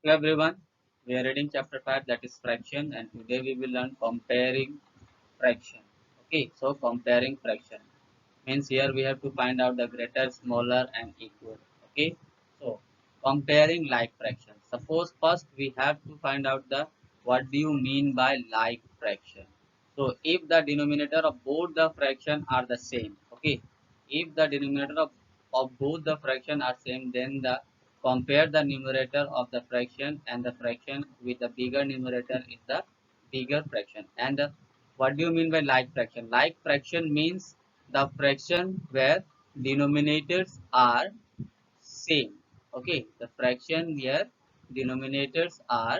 Hello everyone, we are reading chapter 5, that is fraction, and today we will learn comparing fraction. Okay, so comparing fraction means here we have to find out the greater, smaller and equal. Okay, so comparing like fraction. Suppose first we have to find out the what do you mean by like fraction. So if the denominator of both the fraction are the same, okay, if the denominator of both the fraction are same, then the compare the numerator of the fraction and the fraction with the bigger numerator is the bigger fraction. And what do you mean by like fraction? Like fraction means the fraction where denominators are same. Okay, the fraction where denominators are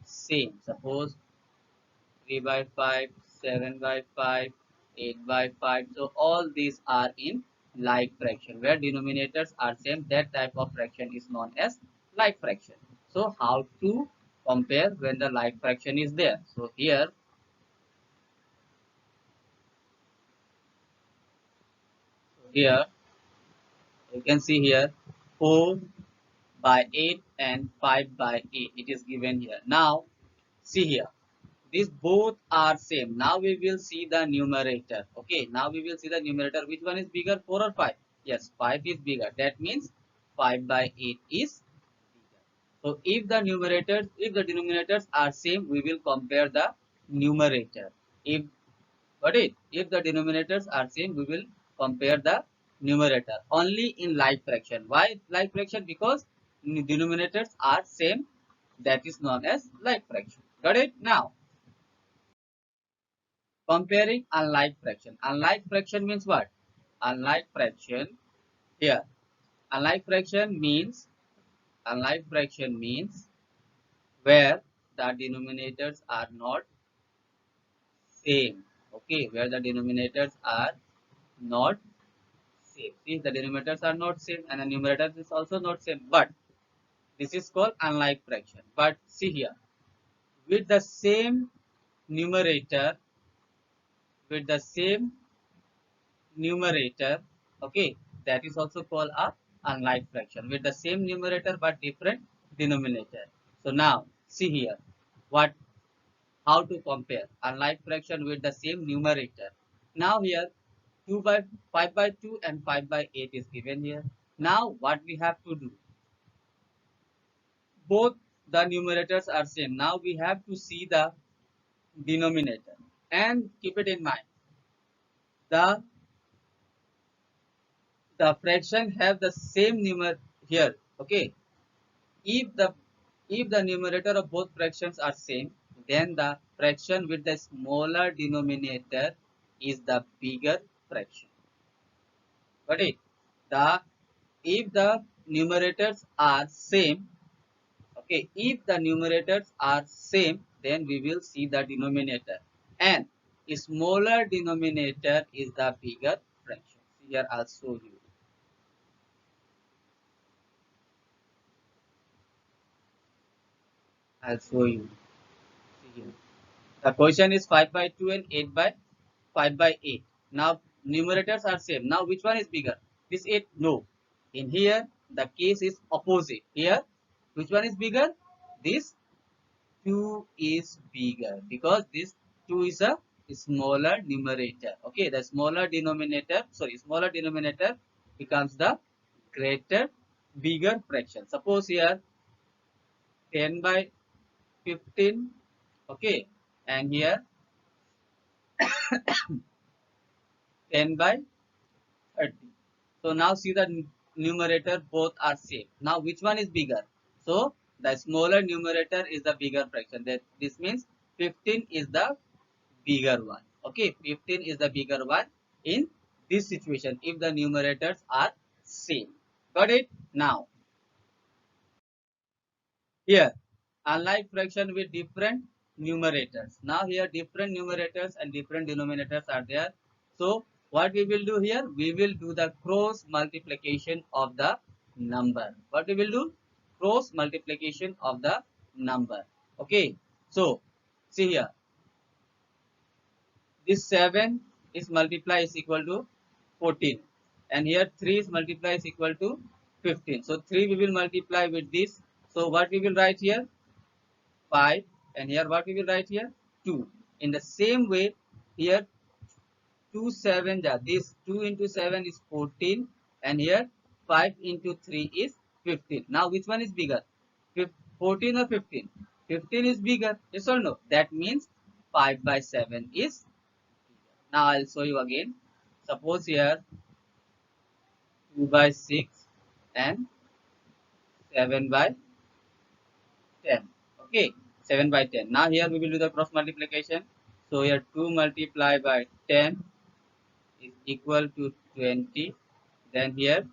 same. Suppose 3 by 5, 7 by 5, 8 by 5. So all these are in like fraction where denominators are same. That type of fraction is known as like fraction. So how to compare when the like fraction is there? So here you can see here 4 by 8 and 5 by 8. It is given here. Now see here. These both are same. Now we will see the numerator. Okay, now we will see the numerator. Which one is bigger, 4 or 5? Yes, 5 is bigger. That means 5 by 8 is bigger. So if the denominators are same, we will compare the numerator. If got it? If the denominators are same, we will compare the numerator. Only in like fraction. Why like fraction? Because denominators are same. That is known as like fraction. Got it? Now comparing unlike fraction. Unlike fraction means what? Unlike fraction here. Unlike fraction means where the denominators are not same. Okay, where the denominators are not same. See, the denominators are not same and the numerator is also not same. But this is called unlike fraction. But see here, with the same numerator, with the same numerator, okay, that is also called a unlike fraction with the same numerator but different denominator. So now see here what how to compare unlike fraction with the same numerator. Now here 2 by 5 by 2 and 5 by 8 is given here. Now what we have to do, both the numerators are same. Now we have to see the denominator and keep it in mind the fraction have the same numerator here. Okay, if the numerator of both fractions are same, then the fraction with the smaller denominator is the bigger fraction. Got it? The if the numerators are same, okay, if the numerators are same, then we will see the denominator, and smaller denominator is the bigger fraction. Here I'll show you. I'll show you. See here. The question is 5 by 2 and 8 by 5 by 8. Now numerators are same. Now which one is bigger? This 8? No. In here the case is opposite. Here which one is bigger? This 2 is bigger because this 2 is a smaller numerator. Okay, the smaller denominator becomes the greater, bigger fraction. Suppose here 10 by 15, okay, and here 10 by 30. So now see the numerator both are same. Now which one is bigger? So the smaller numerator is the bigger fraction. That this means 15 is the bigger one. Okay, 15 is the bigger one in this situation if the numerators are same. Got it? Now here unlike fraction with different numerators. Now here different numerators and different denominators are there. So what we will do here? We will do the cross multiplication of the number. What we will do? Cross multiplication of the number. Okay. So see here. This 7 is multiply is equal to 14. And here 3 is multiply is equal to 15. So 3 we will multiply with this. So what we will write here? 5, and here what we will write here? 2. In the same way, here 2 7, this 2 into 7 is 14, and here 5 into 3 is 15. Now which one is bigger? 14 or 15? 15 is bigger, yes or no? That means 5 by 7 is bigger. Now I'll show you again. Suppose here 2 by 6 and 7 by 10. Okay, 7 by 10. Now here we will do the cross multiplication. So here 2 multiplied by 10 is equal to 20. Then here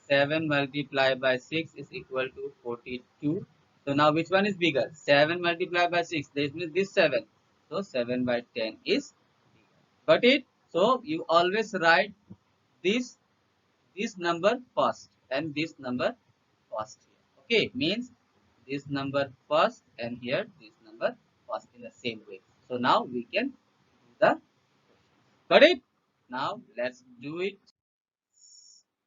7 multiplied by 6 is equal to 42. So now which one is bigger? 7 multiplied by 6. This means this 7. So 7 by 10 is bigger. Got it? So you always write this this number first and this number first here. Okay, means this number first and here this number first in the same way. So now we can do the, got it? Now let's do it.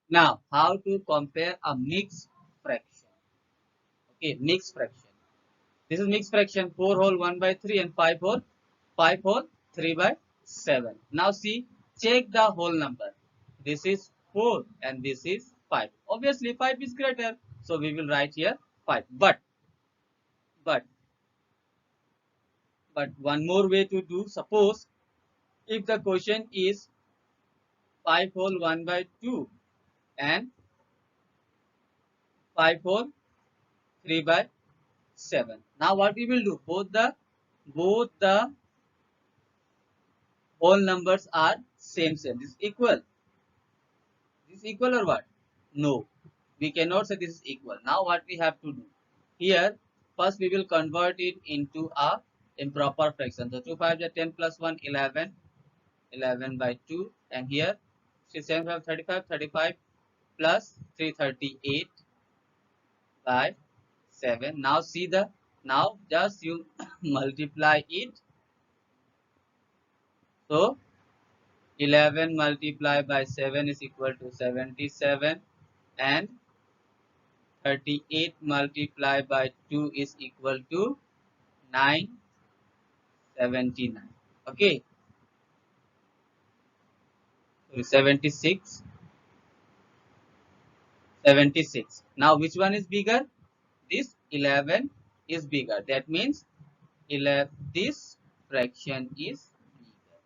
Now how to compare a mixed fraction. Okay, mixed fraction. This is mixed fraction 4 whole 1 by 3 and 5 whole 3 by 7. Now see, check the whole number. This is 4 and this is 5. Obviously 5 is greater. So we will write here 5. But, but one more way to do. Suppose if the question is 5 whole 1 by 2 and 5 whole 3 by 7. Now what we will do? Both the whole numbers are same. This is equal. This is equal or what? No. We cannot say this is equal. Now what we have to do? Here, first we will convert it into a improper fraction. So 2 5 is 10 plus 1, 11. 11 by 2. And here, 6 7 5, 35. 35 plus 338 by 7. Now see the, now just you multiply it. So 11 multiplied by 7 is equal to 77, and 38 multiplied by 2 is equal to 979. Okay, so 76. Now which one is bigger? This 11 is bigger. That means 11, this fraction is bigger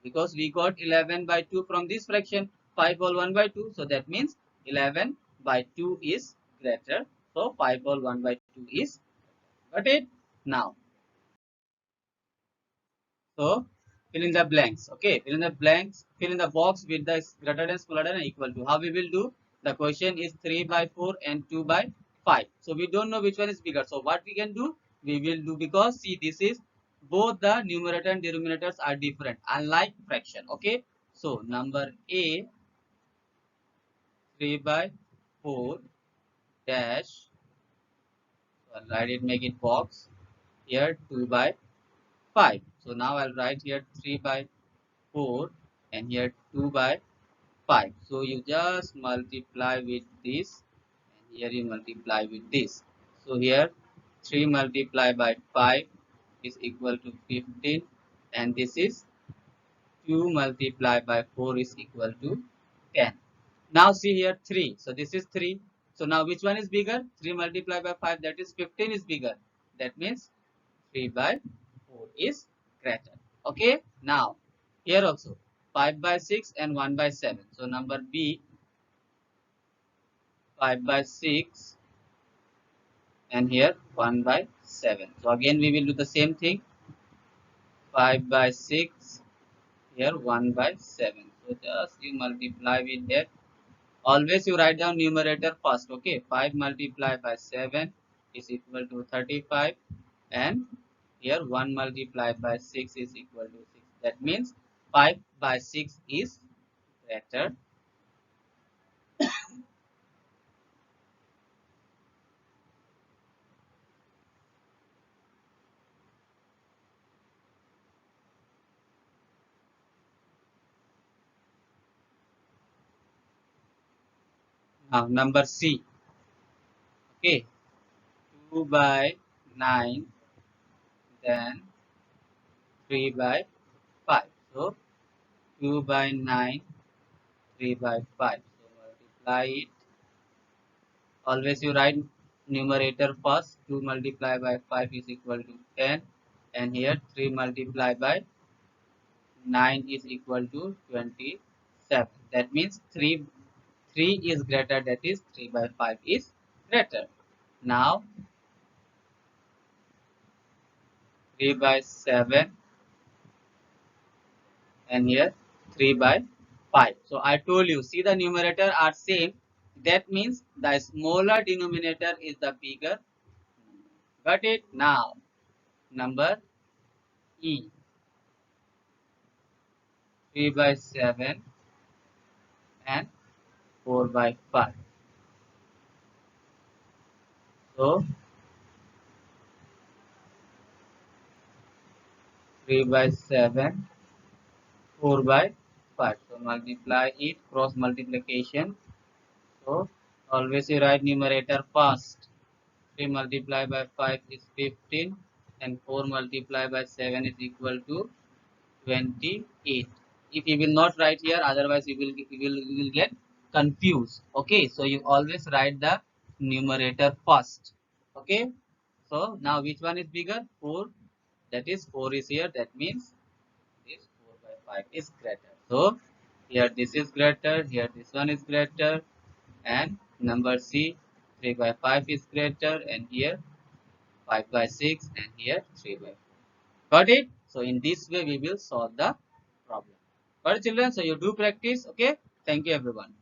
because we got 11 by 2 from this fraction, 5 whole 1 by 2. So that means 11 by 2 is greater. So 5 whole 1 by 2 is, got it? Now, so fill in the blanks. Okay, fill in the blanks, fill in the box with the greater than, smaller than, and equal to. How we will do? The question is 3 by 4 and 2 by 5. So we don't know which one is bigger. So what we can do? We will do, because see, this is both the numerator and denominators are different, unlike fraction. Okay, so number A, 3 by 4 dash, so I'll write it, make it box. Here 2 by 5. So now I'll write here 3 by 4 and here 2 by 5. So you just multiply with this and here you multiply with this. So here 3 multiplied by 5 is equal to 15, and this is 2 multiplied by 4 is equal to 10. Now see here 3. So this is 3. So now which one is bigger? 3 multiplied by 5, that is 15, is bigger. That means 3 by 4 is greater. Okay. Now here also 5 by 6 and 1 by 7. So number B, 5 by 6 and here 1 by 7. So again we will do the same thing. 5 by 6, here 1 by 7. So just you multiply with that. Always you write down numerator first. Okay, 5 multiplied by 7 is equal to 35, and here 1 multiplied by 6 is equal to 6. That means 5 by 6 is greater. Now number C. Okay, 2 by 9, then 3 by 5. So 2 by 9, 3 by 5. So multiply it. Always you write numerator first. 2 multiplied by 5 is equal to 10. And here 3 multiplied by 9 is equal to 27. That means 3 is greater, that is 3 by 5 is greater. Now 3 by 7 and here 3 by 5. So I told you, see the numerator are same. That means the smaller denominator is the bigger. Got it? Now number E, 3 by 7 and 4 by 5. So 3 by 7, 4 by 5. So multiply it, cross multiplication. So always you write numerator first. 3 multiplied by 5 is 15 and 4 multiplied by 7 is equal to 28. If you will not write here, otherwise you will get confused. Okay, so you always write the numerator first. Okay, so now which one is bigger? 4. That is 4 is here. That means this 4 by 5 is greater. So here this is greater. Here this one is greater. And number C, 3 by 5 is greater. And here 5 by 6 and here 3 by 4. Got it? So in this way we will solve the problem. Got it, children? So you do practice. Okay. Thank you everyone.